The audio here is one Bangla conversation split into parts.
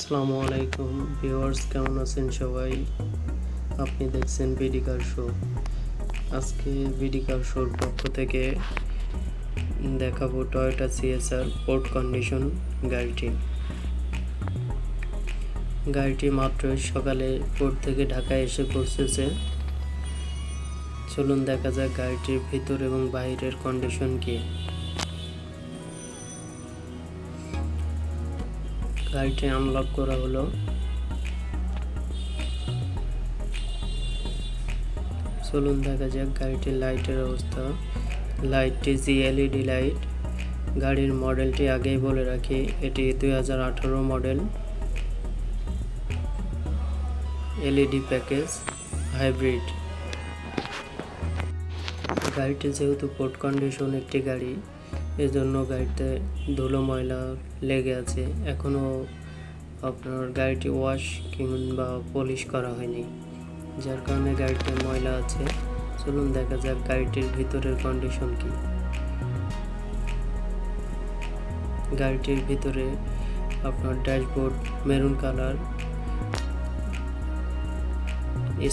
আসসালামু আলাইকুম ভিউয়ার্স, কেমন আছেন সবাই? আপনি দেখছেন বিডি কার শো। আজকে বিডি কার শোর পক্ষ থেকে দেখাবো টয়োটা সিএসআর পোর্ট কন্ডিশন গাড়িটি মাত্রই সকালে পোর্ট থেকে ঢাকায় এসে পৌঁছেছে। চলুন দেখা যাক গাড়িটির ভিতর এবং বাইরের কন্ডিশন কি। গাড়িটি আনলক করা হলো। চলুন দেখা যাক গাড়িটির লাইটের অবস্থা। লাইটটি জিএলইডি লাইট। গাড়ির মডেলটি আগেই বলে রাখি, এটি 2018 মডেল, এলইডি প্যাকেজ, হাইব্রিড। গাড়িটি যেহেতু পোর্ট কন্ডিশন একটি গাড়ি, এজন্য গাড়িতে ধুলো ময়লা লেগে আছে। এখনও আপনার গাড়িটি ওয়াশ কিংবা পলিশ করা হয়নি, যার কারণে গাড়িতে ময়লা আছে। চলুন দেখা যাক গাড়িটির ভিতরের কন্ডিশন কি। গাড়িটির ভিতরে আপনার dashboard maroon colour,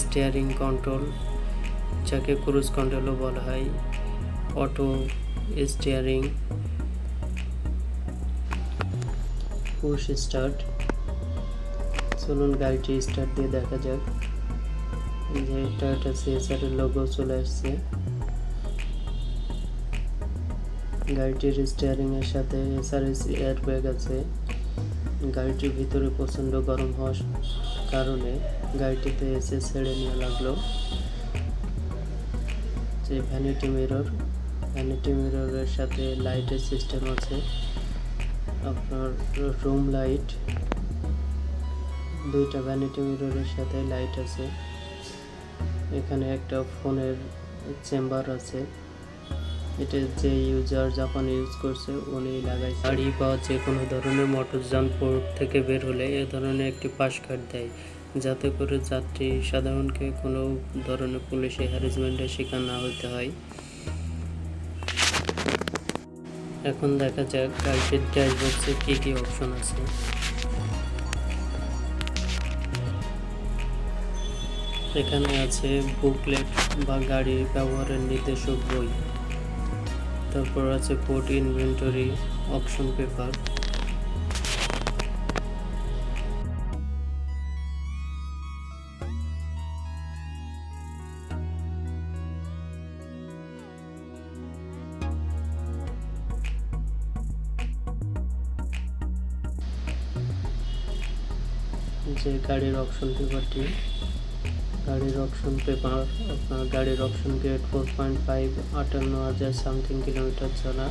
steering control, যাকে ক্রুজ কন্ট্রোলও বলা হয়, অটো স্টিয়ারিং, পুশ স্টার্ট। চলুন গাড়িটি স্টার্ট দিয়ে দেখা যাক। এই যে টয়োটা সিএসআর এর লোগো চলে আসছে। গাড়িটির স্টিয়ারিং এর সাথে এসআরএস এয়ারব্যাগ আছে। গাড়িটির ভিতরে প্রচণ্ড গরম হওয়ার কারণে গাড়িটিতে এসে ছেড়ে নেওয়া লাগলো। যে ভ্যানিটি মিররের সাথে লাইটের সিস্টেম আছে। আপনার রুম লাইট, দুইটা ভ্যানিটি মিররের সাথে লাইট আছে। এখানে একটা ফোনের চেম্বার আছে। এটা যে ইউজার জাপান ইউজ করছে উনি লাগাইছে। গাড়ি বা যে কোনো ধরনের মোটরযান পোর্ট থেকে বের হলে এ ধরনের একটি পাস কার্ড দেয়, যাতে করে যাত্রী সাধারণকে কোনো ধরনের পুলিশে হ্যারাসমেন্টের শিকার না হতে হয়। এখন দেখা যাক গাড়িটির ড্যাশবোর্ডে কি কি অপশন আছে। এখানে আছে বুকলেট বা গাড়ির ব্যবহারের নির্দেশক বই। তারপর আছে পোর্ট ইনভেন্টরি, অপশন পেপার। যে গাড়ির অপশন পেপারটি, আপনার গাড়ির অপশন গ্রেড 4.5, 58,000 সামথিং কিলোমিটার চলা।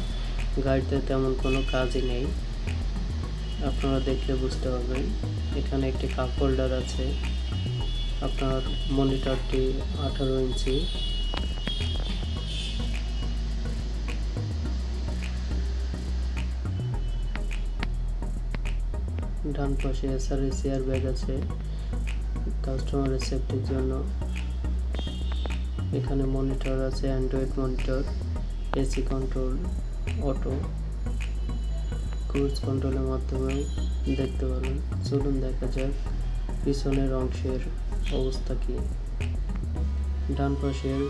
গাড়িতে তেমন কোনো কাজই নেই, আপনারা দেখলে বুঝতে পারবেন। এখানে একটি কাপ হোল্ডার আছে। আপনার মনিটরটি 18 ইঞ্চি। ডান পাশে এসআরএস এয়ারব্যাগ আছে কাস্টমারের সেফটির জন্য। এখানে মনিটর আছে, android monitor, AC control, auto, cruise কন্ট্রোলের মাধ্যমে দেখতে পারবেন। চলুন দেখা যাক পিছনের অংশের অবস্থা কি। ডান পাশের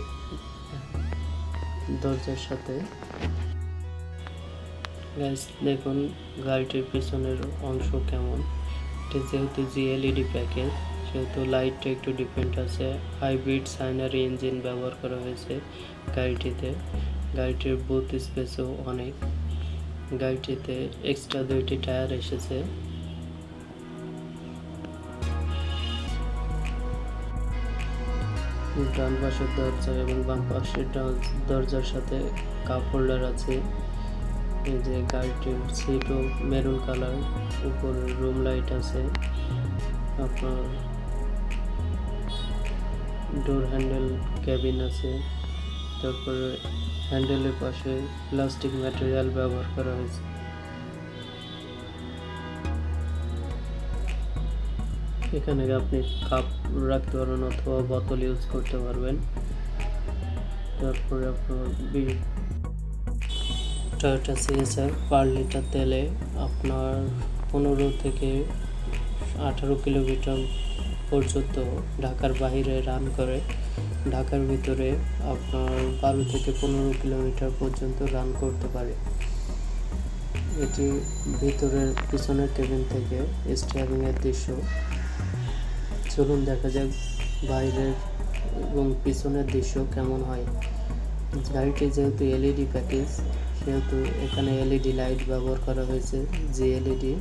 দরজার সাথে দেখুন গাড়িটির পিছনের অংশ কেমন। এটি যেহেতু জিএলইডি প্যাকেজ, সেহেতু লাইটটা একটু ডিফারেন্ট আছে। হাইব্রিড সাইনারি ইঞ্জিন ব্যবহার করা হয়েছে গাড়িটিতে। গাড়িটির বুট স্পেসও অনেক। গাড়িটিতে এক্সট্রা 2টি টায়ার এসেছে। ডান পাশের দরজা এবং বাম পাশের দরজার সাথে কাপ হোল্ডার আছে। এই যে গাড়িটির সিটও মেরুন কালার, উপরে রুম লাইট আছে। আপনার ডোর হ্যান্ডেল ক্যাবিন আছে। তারপরে হ্যান্ডেলের পাশে প্লাস্টিক ম্যাটেরিয়াল ব্যবহার করা হয়েছে। এখানে আপনি কাপ রাখতে পারবেন অথবা বোতল ইউজ করতে পারবেন। তারপরে আপনার টয়োটা সিএসআর পার লিটার তেলে আপনার 15 থেকে 18 কিলোমিটার পর্যন্ত ঢাকার বাইরে রান করে। ঢাকার ভিতরে আপনার 12 থেকে 15 কিলোমিটার পর্যন্ত রান করতে পারে। এটি ভিতরের পিছনের কেবিন থেকে স্টিয়ারিং এর দৃশ্য। চলুন দেখা যাক বাইরের এবং পিছনের দৃশ্য কেমন হয়। গাড়িটি যেহেতু এলইডি প্যাকেজ, সেহেতু এখানে এলইডি লাইট ব্যবহার করা হয়েছে, জিএলইডি।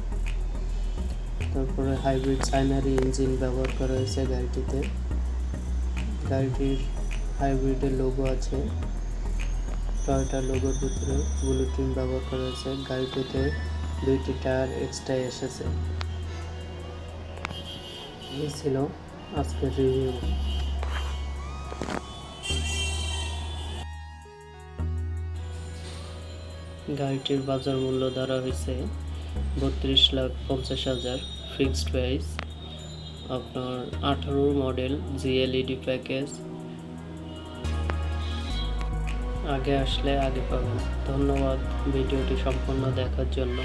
তারপরে হাইব্রিড সাইনারি ইঞ্জিন ব্যবহার করা হয়েছে গাড়িটিতে। গাড়িটির হাইব্রিডের লোগো আছে, টয়োটা লোগোর ভিতরে ব্লুটুথ ব্যবহার করা হয়েছে। গাড়িটিতে 2টি টায়ার এক্সট্রা এসেছে। এই ছিল আজকের রিভিউ। গাড়িটির বাজার মূল্য ধরা হয়েছে 32,50,000 ফিক্সড প্রাইস। আপনার 18 মডেল জিএলইডি প্যাকেজ। আগে আসলে আগে পাবেন। ধন্যবাদ ভিডিওটি সম্পূর্ণ দেখার জন্য।